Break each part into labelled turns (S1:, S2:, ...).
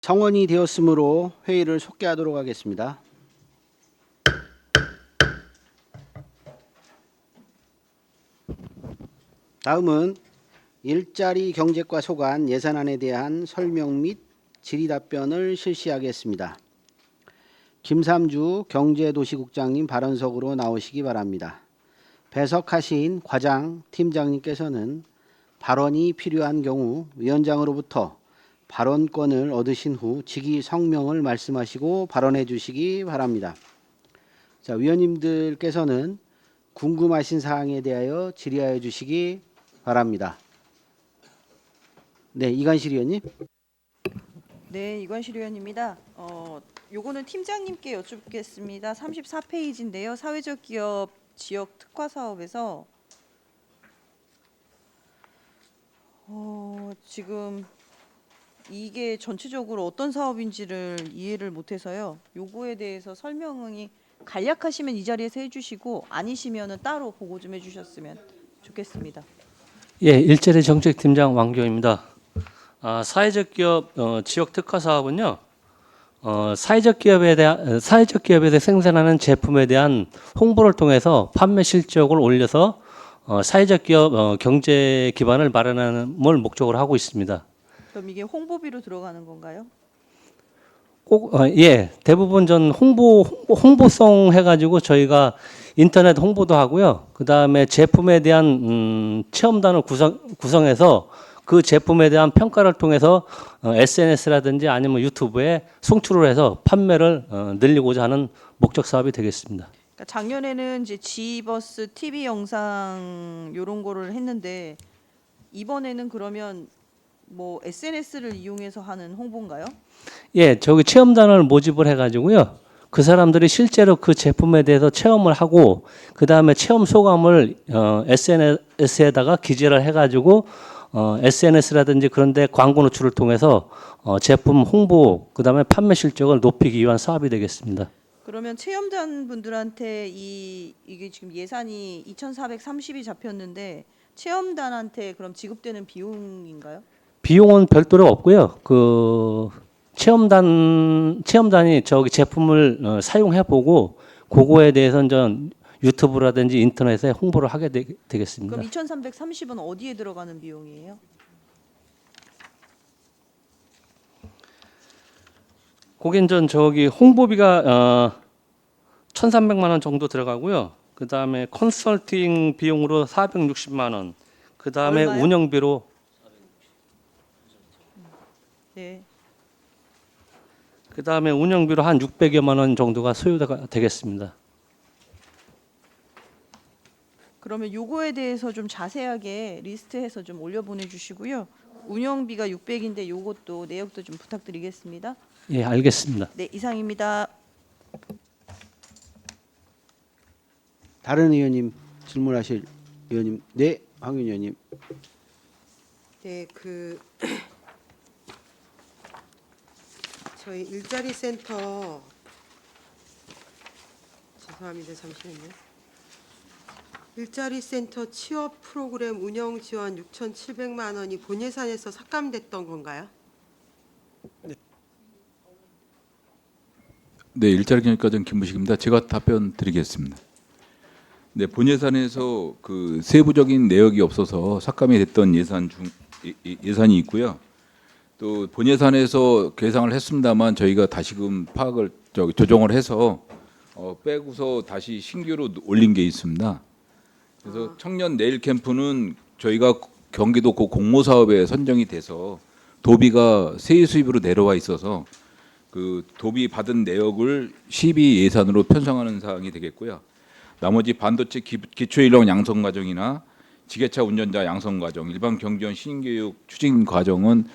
S1: 성원이 되었으므로 회의를 속개하도록 하겠습니다. 다음은 일자리 경제과 소관 예산안에 대한 설명 및 질의 답변을 실시하겠습니다. 김삼주 경제도시국장님 발언석으로 나오시기 바랍니다. 배석하신 과장 팀장님께서는 발언이 필요한 경우 위원장으로부터 발언권을 얻으신 후 직위 성명을 말씀하시고 발언해 주시기 바랍니다. 자, 위원님들께서는 궁금하신 사항에 대하여 질의하여 주시기 바랍니다. 네, 이관실 의원님.
S2: 네, 이관실 의원입니다. 요거는 팀장님께 여쭙겠습니다. 34페이지인데요. 사회적 기업 지역 특화 사업에서 지금 이게 전체적으로 어떤 사업인지를 이해를 못해서요. 요거에 대해서 설명이 간략하시면 이 자리에서 해주시고 아니시면은 따로 보고 좀 해주셨으면 좋겠습니다.
S3: 예, 일자리 정책팀장 왕교입니다. 사회적 기업 지역 특화 사업은요, 사회적 기업에서 생산하는 제품에 대한 홍보를 통해서 판매 실적을 올려서 사회적 기업 경제 기반을 마련하는 걸 목적으로 하고 있습니다.
S2: 그럼 이게 홍보비로 들어가는 건가요?
S3: 예, 대부분 전 홍보성 해가지고 저희가 인터넷 홍보도 하고요. 그 다음에 제품에 대한 체험단을 구성해서 그 제품에 대한 평가를 통해서 SNS라든지 아니면 유튜브에 송출을 해서 판매를 늘리고자 하는 목적 사업이 되겠습니다.
S2: 그러니까 작년에는 이제 지버스 TV 영상 요런 거를 했는데 이번에는 그러면 뭐 SNS를 이용해서 하는 홍보인가요?
S3: 예, 저기 체험단을 모집을 해가지고요. 그 사람들이 실제로 그 제품에 대해서 체험을 하고 그 다음에 체험 소감을 SNS에다가 기재를 해가지고 SNS라든지 그런데 광고 노출을 통해서 제품 홍보 그 다음에 판매 실적을 높이기 위한 사업이 되겠습니다.
S2: 그러면 체험단 분들한테 이게 지금 예산이 2,430이 잡혔는데 체험단한테 그럼 지급되는 비용인가요?
S3: 비용은 별도로 없고요. 그 체험단이 저기 제품을 사용해 보고 그거에 대해서는 전 유튜브라든지 인터넷에 홍보를 하게 되겠습니다.
S2: 그럼 2,330은 어디에 들어가는 비용이에요?
S3: 거긴 전 저기 홍보비가 1,300만 원 정도 들어가고요. 그 다음에 컨설팅 비용으로 460만 원. 그 다음에
S2: 얼마요?
S3: 운영비로
S2: 네.
S3: 그 다음에 운영비로 한 600여만 원 정도가 소요가 되겠습니다.
S2: 그러면 요거에 대해서 좀 자세하게 리스트해서 좀 올려 보내 주시고요. 운영비가 600인데 요것도 내역도 좀 부탁드리겠습니다.
S3: 예, 알겠습니다.
S2: 네, 이상입니다.
S1: 다른 의원님 질문하실 의원님. 네, 황윤 의원님.
S4: 네, 저희 일자리 센터 죄송합니다. 잠시만요. 일자리 센터 취업 프로그램 운영 지원 6,700만 원이 본 예산에서 삭감됐던 건가요?
S5: 네, 일자리 경제과장 김무식입니다. 제가 답변 드리겠습니다. 네, 본 예산에서 그 세부적인 내역이 없어서 삭감이 됐던 예산이 있고요. 또 본 예산에서 계상을 했습니다만 저희가 다시금 파악을 조정을 해서 빼고서 다시 신규로 올린 게 있습니다. 그래서 청년 내일 캠프는 저희가 경기도 공모 사업에 선정이 돼서 도비가 세입 수입으로 내려와 있어서 그 도비 받은 내역을 시비 예산으로 편성하는 사항이 되겠고요. 나머지 반도체 기초 인력 양성 과정이나 지게차 운전자 양성 과정, 일반 경전 신교육 추진 과정은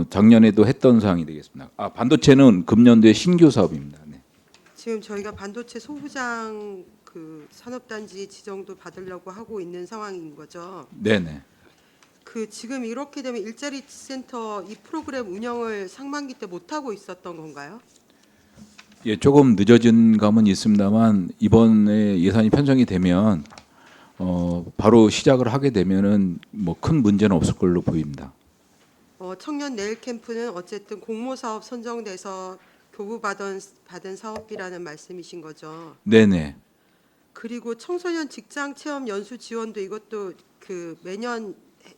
S5: 작년에도 했던 사항이 되겠습니다. 반도체는 금년도에 신규 사업입니다. 네.
S4: 지금 저희가 반도체 소부장 그 산업단지 지정도 받으려고 하고 있는 상황인 거죠.
S5: 네네.
S4: 지금 이렇게 되면 일자리 센터 이 프로그램 운영을 상반기 때 못 하고 있었던 건가요?
S5: 예, 조금 늦어진 감은 있습니다만 이번에 예산이 편성이 되면 바로 시작을 하게 되면은 뭐 큰 문제는 없을 걸로 보입니다.
S4: 청년 내일 캠프는 어쨌든 공모 사업 선정돼서 받은 사업이라는 말씀이신 거죠.
S5: 네네.
S4: 그리고 청소년 직장 체험 연수 지원도 이것도 그 매년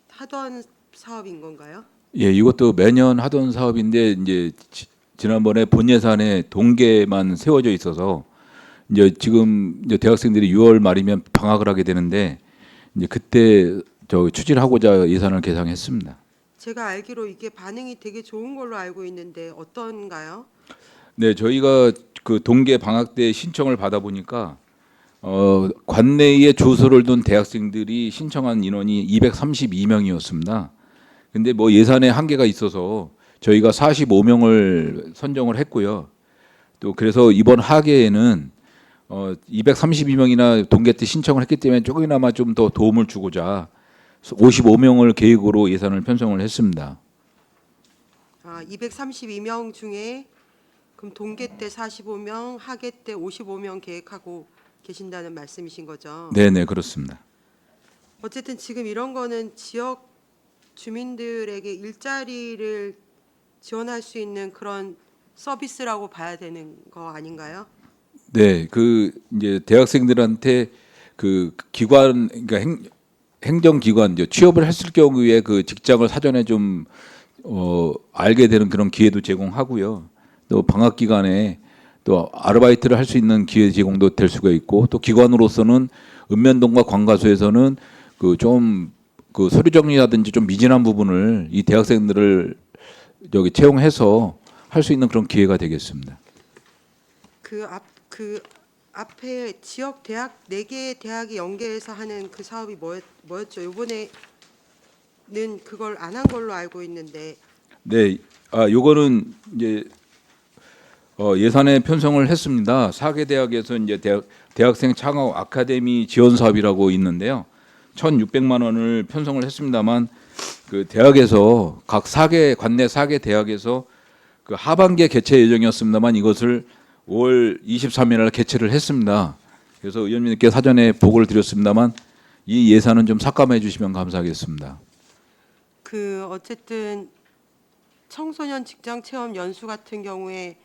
S4: 하던 사업인 건가요?
S5: 예, 이것도 매년 하던 사업인데 이제 지난번에 본 예산에 동계만 세워져 있어서 이제 지금 이제 대학생들이 6월 말이면 방학을 하게 되는데 이제 그때 추진을 하고자 예산을 계상했습니다.
S4: 제가 알기로 이게 반응이 되게 좋은 걸로 알고 있는데 어떤가요?
S5: 네, 저희가 그 동계 방학 때 신청을 받아 보니까 관내에 주소를 둔 대학생들이 신청한 인원이 232명이었습니다. 근데 뭐 예산에 한계가 있어서 저희가 45명을 선정을 했고요. 또 그래서 이번 하계에는 232명이나 동계 때 신청을 했기 때문에 조금이나마 좀 더 도움을 주고자 55명을 계획으로 예산을 편성을 했습니다.
S4: 232명 중에 그럼 동계 때 45명, 하계 때 55명 계획하고 계신다는 말씀이신 거죠?
S5: 네, 네, 그렇습니다.
S4: 어쨌든 지금 이런 거는 지역 주민들에게 일자리를 지원할 수 있는 그런 서비스라고 봐야 되는 거 아닌가요?
S5: 네, 그 이제 대학생들한테 그 기관 그러니까 행정기관 이제 취업을 했을 경우에 그 직장을 사전에 좀 알게 되는 그런 기회도 제공하고요. 또 방학 기간에 또 아르바이트를 할 수 있는 기회 제공도 될 수가 있고 또 기관으로서는 읍면동과 관가소에서는 그 좀 그 서류 정리라든지 좀 미진한 부분을 이 대학생들을 여기 채용해서 할 수 있는 그런 기회가 되겠습니다.
S4: 그 앞에 지역 대학 4개의 대학이 연계해서 하는 그 사업이 뭐였죠? 이번에는 그걸 안 한 걸로 알고 있는데.
S5: 네, 요거는 이제 예산에 편성을 했습니다. 4개 대학에서 이제 대학생 창업 아카데미 지원 사업이라고 있는데요. 1,600만 원을 편성을 했습니다만 그 대학에서 각 관내 4개 대학에서 그 하반기에 개최 예정이었습니다만 이것을 5월 23일 날 개최를 했습니다. 그래서 의원님께 사전에 보고를 드렸습니다만 이 예산은 좀 삭감해 주시면 감사하겠습니다.
S4: 그 어쨌든 청소년 직장 체험 연수 같은 경우에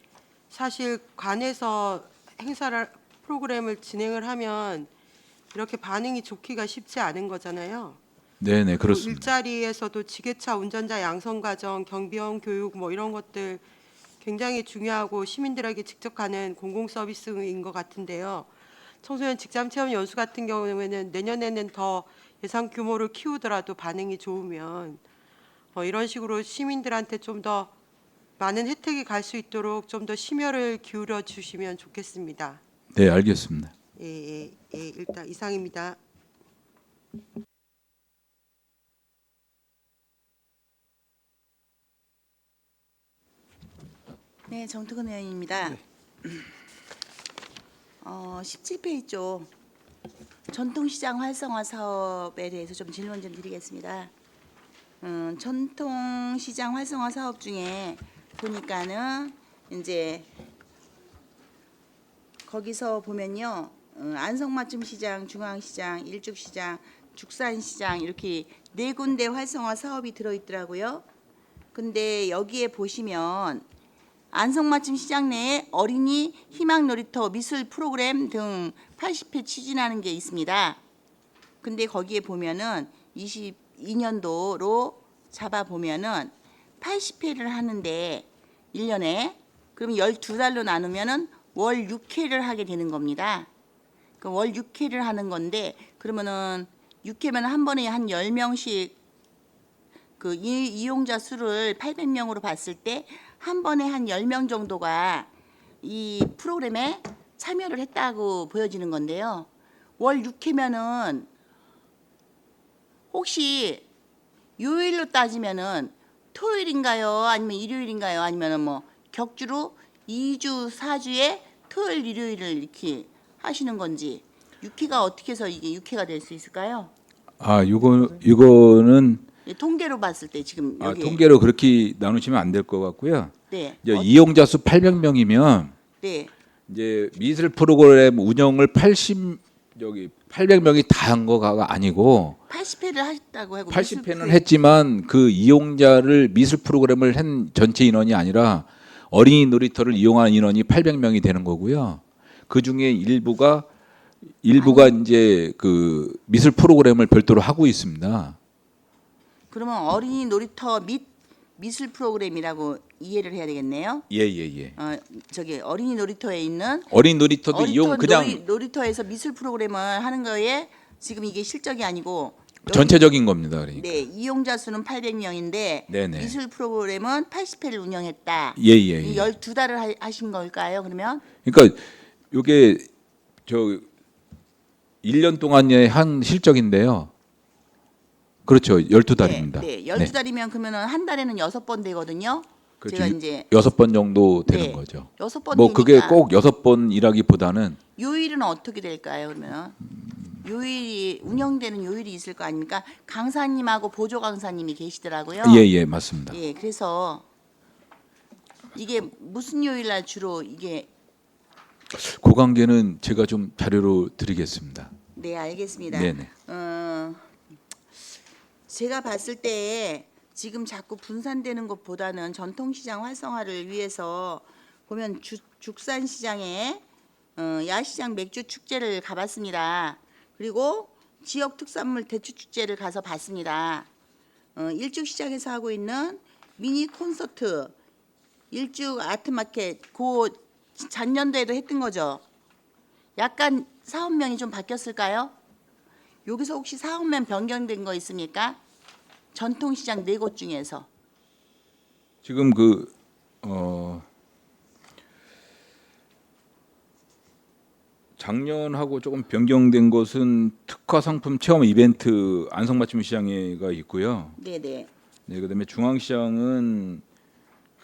S4: 사실 관에서 프로그램을 진행을 하면 이렇게 반응이 좋기가 쉽지 않은 거잖아요.
S5: 네, 네,
S4: 또
S5: 그렇습니다.
S4: 일자리에서도 지게차 운전자 양성 과정, 경비원 교육 뭐 이런 것들 굉장히 중요하고 시민들에게 직접 가는 공공 서비스인 것 같은데요. 청소년 직장 체험 연수 같은 경우에는 내년에는 더 예산 규모를 키우더라도 반응이 좋으면 이런 식으로 시민들한테 좀 더 많은 혜택이 갈 수 있도록 좀 더 심혈을 기울여 주시면 좋겠습니다.
S5: 네, 알겠습니다.
S4: 예, 일단 이상입니다.
S6: 네, 정특은 의원입니다. 17페이지죠. 전통시장 활성화 사업에 대해서 좀 질문 좀 드리겠습니다. 전통시장 활성화 사업 중에 보니까는 이제 거기서 보면요, 안성맞춤시장, 중앙시장, 일죽시장, 죽산시장 이렇게 4군데 활성화 사업이 들어있더라고요. 근데 여기에 보시면 안성맞춤 시장 내에 어린이 희망 놀이터 미술 프로그램 등 80회 추진하는 게 있습니다. 근데 거기에 보면은 22년도로 잡아 보면은 80회를 하는데 1년에 그럼 12달로 나누면은 월 6회를 하게 되는 겁니다. 그 월 6회를 하는 건데 그러면은 6회면 한 번에 한 10명씩 그 이용자 수를 800명으로 봤을 때 한 번에 한 10명 정도가 이 프로그램에 참여를 했다고 보여지는 건데요. 월 6회면은 혹시 요일로 따지면은 토요일인가요? 아니면 일요일인가요? 아니면은 뭐 격주로 2주, 4주에 토요일, 일요일을 이렇게 하시는 건지 6회가 어떻게 해서 이게 6회가 될 수 있을까요?
S5: 이거는
S6: 예, 통계로 봤을 때 지금 여기
S5: 통계로 그렇게 나누시면 안 될 것 같고요.
S6: 네.
S5: 이제 이용자 수 800명이면
S6: 네.
S5: 이제 미술 프로그램 운영을 저기 800명이 다 한 거가 아니고
S6: 80회를 하셨다고 하고
S5: 80회는 했지만 그 이용자를 미술 프로그램을 한 전체 인원이 아니라 어린이 놀이터를 이용한 인원이 800명이 되는 거고요. 그 중에 일부가 이제 그 미술 프로그램을 별도로 하고 있습니다.
S6: 그러면 어린이 놀이터 및 미술 프로그램이라고 이해를 해야 되겠네요.
S5: 예.
S6: 저기 어린이 놀이터에 있는
S5: 어린이 놀이터도 이용 그냥
S6: 놀이터에서 미술 프로그램을 하는 거에 지금 이게 실적이 아니고
S5: 전체적인 겁니다. 그러니까.
S6: 네, 이용자 수는 800명인데
S5: 네네.
S6: 미술 프로그램은 80회를 운영했다.
S5: 예.
S6: 12달을 하신 걸까요? 그러면
S5: 그러니까 이게 저 1년 동안에 한 실적인데요. 그렇죠. 12달입니다.
S6: 네, 12달이면 그러면은 한 달에는 6번 되거든요.
S5: 그렇죠.
S6: 제가 이제
S5: 6번 정도 되는
S6: 네,
S5: 거죠.
S6: 6번
S5: 뭐 그게
S6: 되니까
S5: 꼭 6번이라기보다는
S6: 요일은 어떻게 될까요? 그러면 요일이 운영되는 요일이 있을 거 아닙니까? 강사님하고 보조 강사님이 계시더라고요.
S5: 예, 맞습니다.
S6: 예, 그래서 이게 무슨 요일 날 주로 이게
S5: 그 관계는 제가 좀 자료로 드리겠습니다.
S6: 네, 알겠습니다.
S5: 네네.
S6: 제가 봤을 때 지금 자꾸 분산되는 것보다는 전통시장 활성화를 위해서 보면 죽산시장에 야시장 맥주 축제를 가봤습니다. 그리고 지역 특산물 대추 축제를 가서 봤습니다. 일죽시장에서 하고 있는 미니 콘서트, 일죽 아트마켓, 그 작년도에도 했던 거죠. 약간 사업명이 좀 바뀌었을까요? 여기서 혹시 사업명 변경된 거 있습니까? 전통시장 4곳 중에서.
S5: 지금 작년하고 조금 변경된 것은 특화 상품 체험 이벤트 안성맞춤 시장회가 있고요.
S6: 네네.
S5: 네, 그다음에 중앙시장은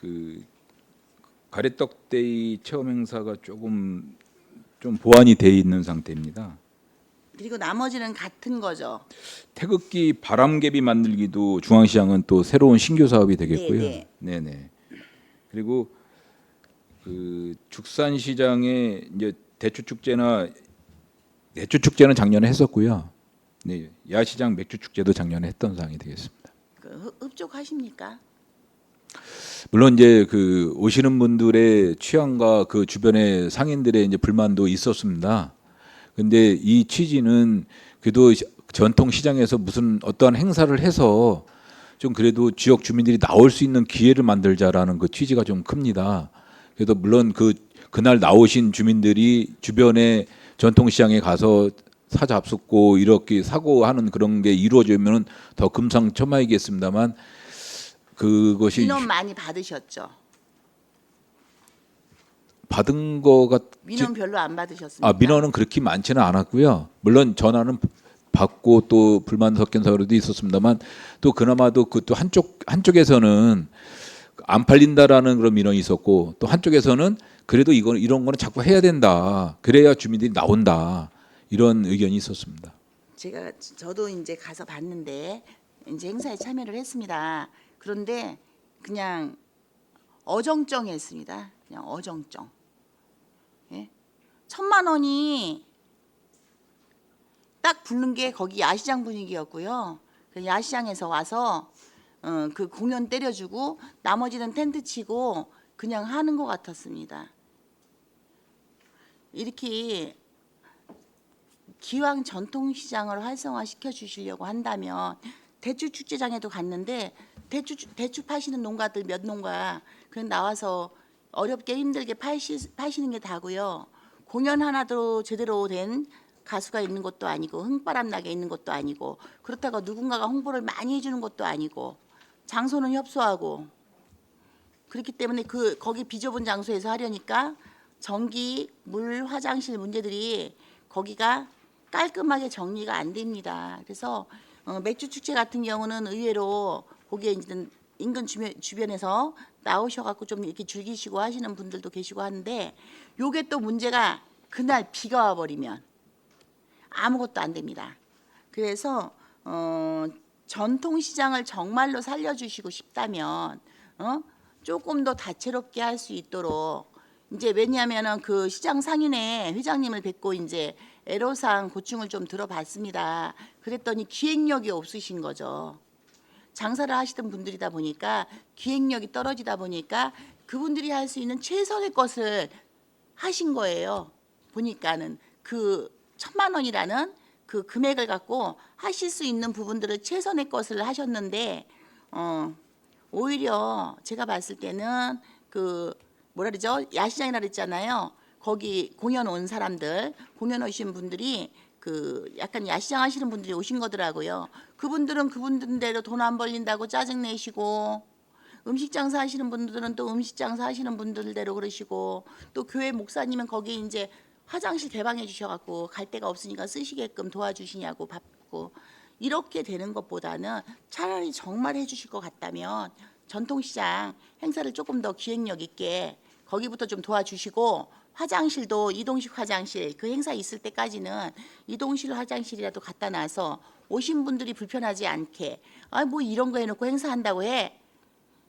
S5: 그 가래떡데이 체험 행사가 조금 좀 보완이 돼 있는 상태입니다.
S6: 그리고 나머지는 같은 거죠.
S5: 태극기 바람개비 만들기도 중앙시장은 또 새로운 신규 사업이 되겠고요. 네네. 그리고 그 죽산시장에 이제 대추 축제는 작년에 했었고요. 네, 야시장 맥주 축제도 작년에 했던 사항이 되겠습니다.
S6: 흡족하십니까?
S5: 물론 이제 그 오시는 분들의 취향과 그 주변의 상인들의 이제 불만도 있었습니다. 근데 이 취지는 그래도 전통 시장에서 무슨 어떠한 행사를 해서 좀 그래도 지역 주민들이 나올 수 있는 기회를 만들자라는 그 취지가 좀 큽니다. 그래서 물론 그날 나오신 주민들이 주변의 전통 시장에 가서 사 잡숫고 이렇게 사고 하는 그런 게 이루어지면 더 금상첨화이겠습니다만 그것이
S6: 민원 많이 받으셨죠?
S5: 받은 거가
S6: 민원 별로 안 받으셨습니까?
S5: 민원은 그렇게 많지는 않았고요. 물론 전화는 받고 또 불만 섞인 사례도 있었습니다만 또 그나마도 그 또 한쪽에서는 안 팔린다라는 그런 민원이 있었고 또 한쪽에서는 그래도 이런 거는 자꾸 해야 된다. 그래야 주민들이 나온다. 이런 의견이 있었습니다.
S6: 저도 이제 가서 봤는데 이제 행사에 참여를 했습니다. 그런데 그냥 어정쩡했습니다. 그냥 어정쩡. 예? 1,000만 원이 딱 붙는 게 거기 야시장 분위기였고요. 그 야시장에서 와서 그 공연 때려주고 나머지는 텐트 치고 그냥 하는 것 같았습니다. 이렇게 기왕 전통시장을 활성화시켜 주시려고 한다면 대추 축제장에도 갔는데 대추 파시는 농가들 몇 농가 그냥 나와서 어렵게 힘들게 파시는 게 다고요. 공연 하나도 제대로 된 가수가 있는 것도 아니고 흥바람 나게 있는 것도 아니고 그렇다고 누군가가 홍보를 많이 해주는 것도 아니고 장소는 협소하고 그렇기 때문에 거기 비좁은 장소에서 하려니까 전기, 물, 화장실 문제들이 거기가 깔끔하게 정리가 안 됩니다. 그래서 맥주 축제 같은 경우는 의외로 거기에 이제 인근 주변에서 나오셔갖고 좀 이렇게 즐기시고 하시는 분들도 계시고 하는데 요게 또 문제가 그날 비가 와버리면 아무것도 안 됩니다. 그래서 전통시장을 정말로 살려주시고 싶다면 조금 더 다채롭게 할 수 있도록 이제 왜냐하면은 그 시장 상인회 회장님을 뵙고 이제 애로사항 고충을 좀 들어봤습니다. 그랬더니 기획력이 없으신 거죠. 장사를 하시던 분들이다 보니까 기획력이 떨어지다 보니까 그분들이 할 수 있는 최선의 것을 하신 거예요. 보니까는 그 1,000만 원이라는 그 금액을 갖고 하실 수 있는 부분들을 최선의 것을 하셨는데 오히려 제가 봤을 때는 그 뭐라 그러죠? 야시장이라 그랬잖아요. 거기 공연 온 사람들, 공연 오신 분들이 그 약간 야시장 하시는 분들이 오신 거더라고요. 그분들은 그분들대로 돈 안 벌린다고 짜증 내시고, 음식 장사 하시는 분들은 또 음식 장사 하시는 분들대로 그러시고, 또 교회 목사님은 거기 이제 화장실 개방해 주셔갖고 갈 데가 없으니까 쓰시게끔 도와주시냐고 받고, 이렇게 되는 것보다는 차라리 정말 해주실 것 같다면 전통시장 행사를 조금 더 기획력 있게 거기부터 좀 도와주시고, 화장실도 이동식 화장실 그 행사 있을 때까지는 이동식 화장실이라도 갖다 놔서 오신 분들이 불편하지 않게, 아 뭐 이런 거 해놓고 행사한다고 해.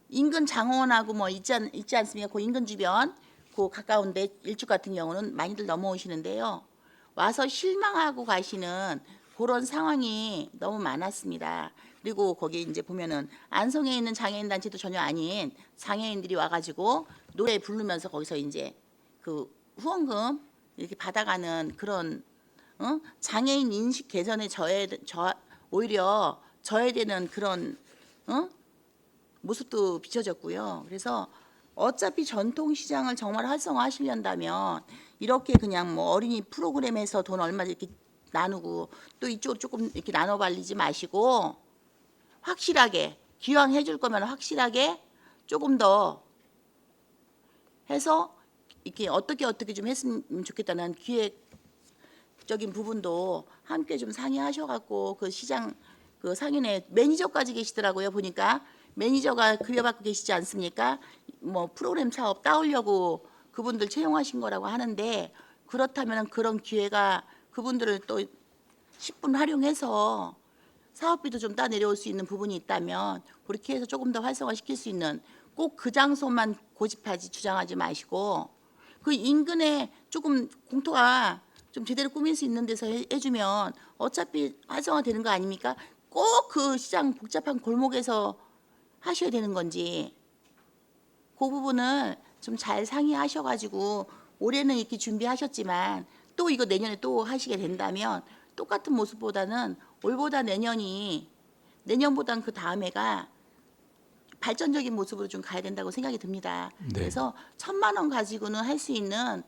S6: 인근 장원하고 뭐 있지 않습니까? 그 인근 주변 그 가까운데 일주 같은 경우는 많이들 넘어오시는데요. 와서 실망하고 가시는 그런 상황이 너무 많았습니다. 그리고 거기 이제 보면은 안성에 있는 장애인 단체도 전혀 아닌 장애인들이 와가지고 노래 부르면서 거기서 이제 그 후원금 이렇게 받아가는 그런 장애인 인식 개선에 오히려 저해되는 그런 모습도 비춰졌고요. 그래서 어차피 전통시장을 정말 활성화하시려면 이렇게 그냥 뭐 어린이 프로그램에서 돈 얼마 이렇게 나누고 또 이쪽으로 조금 이렇게 나눠 발리지 마시고, 확실하게 기왕 해줄 거면 확실하게 조금 더 해서 이렇게 어떻게 좀 했으면 좋겠다는 기획적인 부분도 함께 좀 상의하셔갖고, 그 시장 그 상인회 매니저까지 계시더라고요. 보니까 매니저가 급여받고 계시지 않습니까? 뭐 프로그램 사업 따오려고 그분들 채용하신 거라고 하는데, 그렇다면 그런 기회가 그분들을 또 10분 활용해서 사업비도 좀 따 내려올 수 있는 부분이 있다면 그렇게 해서 조금 더 활성화시킬 수 있는, 꼭 그 장소만 고집하지 주장하지 마시고 그 인근에 조금 공터가 좀 제대로 꾸밀 수 있는 데서 해주면 어차피 활성화되는 거 아닙니까? 꼭 그 시장 복잡한 골목에서 하셔야 되는 건지 그 부분을 좀 잘 상의하셔가지고, 올해는 이렇게 준비하셨지만 또 이거 내년에 또 하시게 된다면 똑같은 모습보다는 올보다 내년보다는 그 다음해가 발전적인 모습으로 좀 가야 된다고 생각이 듭니다.
S5: 네.
S6: 그래서 1,000만 원 가지고는 할 수 있는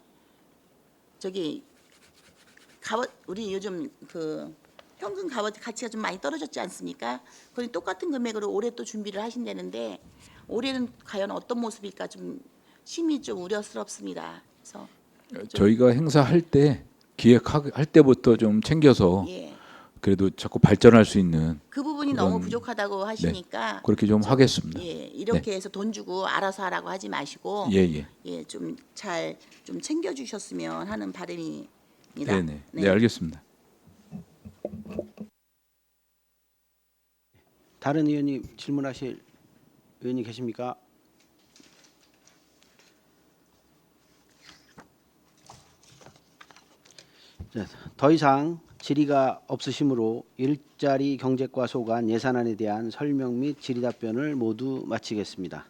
S6: 우리 요즘 그 현금 값어치 가치가 좀 많이 떨어졌지 않습니까? 그건 똑같은 금액으로 올해 또 준비를 하신다는데 올해는 과연 어떤 모습일까 좀 심히 좀 우려스럽습니다. 그래서
S5: 저희가 행사할 때 기획할 때부터 좀 챙겨서
S6: 예,
S5: 그래도 자꾸 발전할 수 있는
S6: 그 부분이
S5: 그런-
S6: 너무 부족하다고 하시니까
S5: 그렇게 좀 하겠습니다.
S6: 예, 이렇게 해서 돈 주고 알아서 하라고 하지 마시고
S5: 예.
S6: 예, 좀 잘 좀 챙겨 주셨으면 하는 바람입니다.
S5: 네, 알겠습니다.
S1: 다른 의원님 질문하실 의원님 계십니까? 자, 더 이상 질의가 없으시므로 일자리 경제과 소관 예산안에 대한 설명 및 질의 답변을 모두 마치겠습니다.